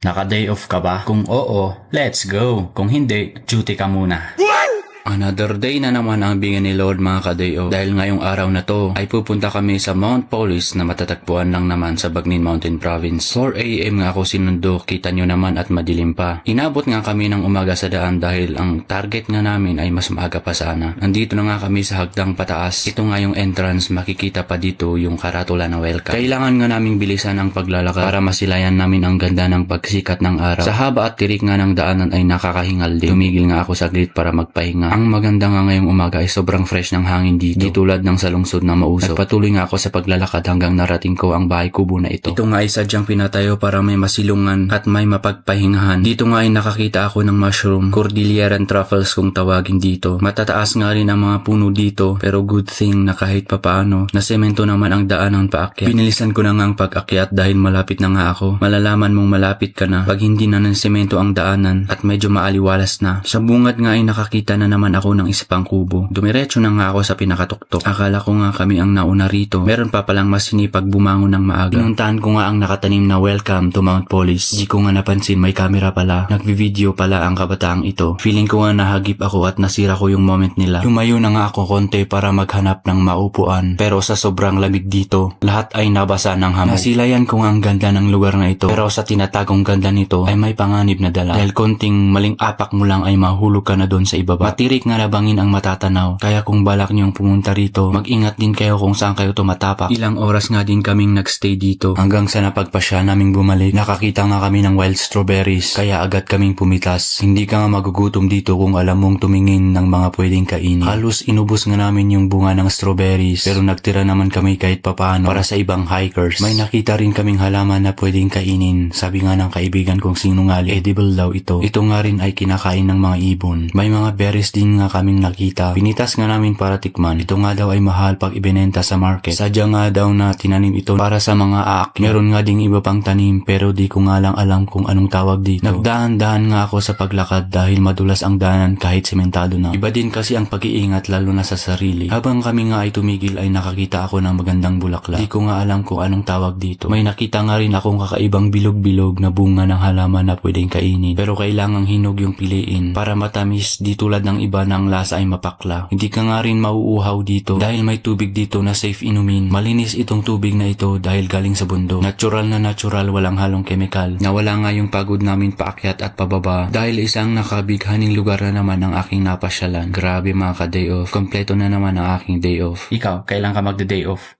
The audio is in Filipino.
Naka-day off ka ba? Kung oo, let's go. Kung hindi, duty ka muna. Another day na naman ang bigyan ni Lord mga ka-day off. Dahil ngayong araw na to ay pupunta kami sa Mount Police na matatagpuan lang naman sa Bagnin Mountain Province. 4 AM nga ako sinundo, kita nyo naman at madilim pa. Inabot nga kami ng umaga sa daan dahil ang target nga namin ay mas maaga pa sana. Nandito na nga kami sa hagdang pataas. Ito nga yung entrance, makikita pa dito yung karatula na welcome. Kailangan nga naming bilisan ang paglalakad para masilayan namin ang ganda ng pagsikat ng araw. Sa haba at tirik nga ng daanan ay nakakahingal din. Tumigil nga ako saglit para magpahinga. Ang maganda nga ngayong umaga ay sobrang fresh ng hangin dito. Di tulad ng sa lungsod na mausok. Nagpatuloy nga ako sa paglalakad hanggang narating ko ang bahay kubo na ito. Ito nga ay sadyang pinatayo para may masilungan at may mapagpahingahan. Dito nga ay nakakita ako ng mushroom, Cordilleran truffles kung tawagin dito. Matataas nga rin ang mga puno dito pero good thing na kahit papaano na semento naman ang daanan paakyat. Binilisan ko na nga ang pag-akyat dahil malapit na nga ako. Malalaman mong malapit ka na pag hindi na ng semento ang daanan at medyo maaliwalas na. Sa bungad nga ay nakakita na naman ako ng isa pang kubo. Dumiretso na nga ako sa pinakatuktok. Akala ko nga kami ang nauna rito. Meron pa palang mas sinipag bumangon ng maaga. Pinuntahan ko nga ang nakatanim na welcome to Mount Police. Di ko nga napansin may camera pala. Nagvi-video pala ang kabataang ito. Feeling ko nga nahagip ako at nasira ko yung moment nila. Lumayo na nga ako konti para maghanap ng maupuan. Pero sa sobrang lamig dito, lahat ay nabasa ng hamog. Nasilayan ko nga ang ganda ng lugar na ito. Pero sa tinatagong ganda nito ay may panganib na dala. Dahil konting maling apak mo lang ay mahulog ka na doon sa ibaba. Matirik nga bangin ang matatanaw. Kaya kung balak niyong pumunta rito, mag-ingat din kayo kung saan kayo tumatapak. Ilang oras nga din kaming nagstay dito hanggang sa napagpasya naming bumalik. Nakakita nga kami ng wild strawberries kaya agad kaming pumitas. Hindi ka nga magugutom dito kung alam mong tumingin ng mga pwedeng kainin. Halos inubos nga namin yung bunga ng strawberries pero nagtira naman kami kahit papaano para sa ibang hikers. May nakita rin kaming halaman na pwedeng kainin. Sabi nga ng kaibigan kong sinungaling, edible daw ito. Ito nga rin ay kinakain ng mga ibon. May mga berries din nga kaming nakita. Pinitas nga namin para tikman. Ito nga daw ay mahal pag ibinenta sa market. Sadya nga daw na tinanim ito para sa mga aak. Meron nga ding iba pang tanim pero di ko nga lang alam kung anong tawag dito. Nagdaan-daan nga ako sa paglakad dahil madulas ang daanan kahit sementado na. Iba din kasi ang pag-iingat lalo na sa sarili. Habang kami nga ay tumigil ay nakakita ako ng magandang bulaklak. Di ko nga alam kung anong tawag dito. May nakita nga rin akong kakaibang bilog-bilog na bunga ng halaman na pwedeng kainin. Pero kailangang hinog yung piliin para matamis di tulad ng iba ng lasa ay mapakla. Hindi ka nga rin mauuhaw dito dahil may tubig dito na safe inumin. Malinis itong tubig na ito dahil galing sa bundok. Natural na natural, walang halong kemikal. Nawala nga yung pagod namin paakyat at pababa dahil isang nakabighaning lugar na naman ang aking napasyalan. Grabe mga ka-day off. Kompleto na naman ang aking day off. Ikaw, kailan ka magde-day off?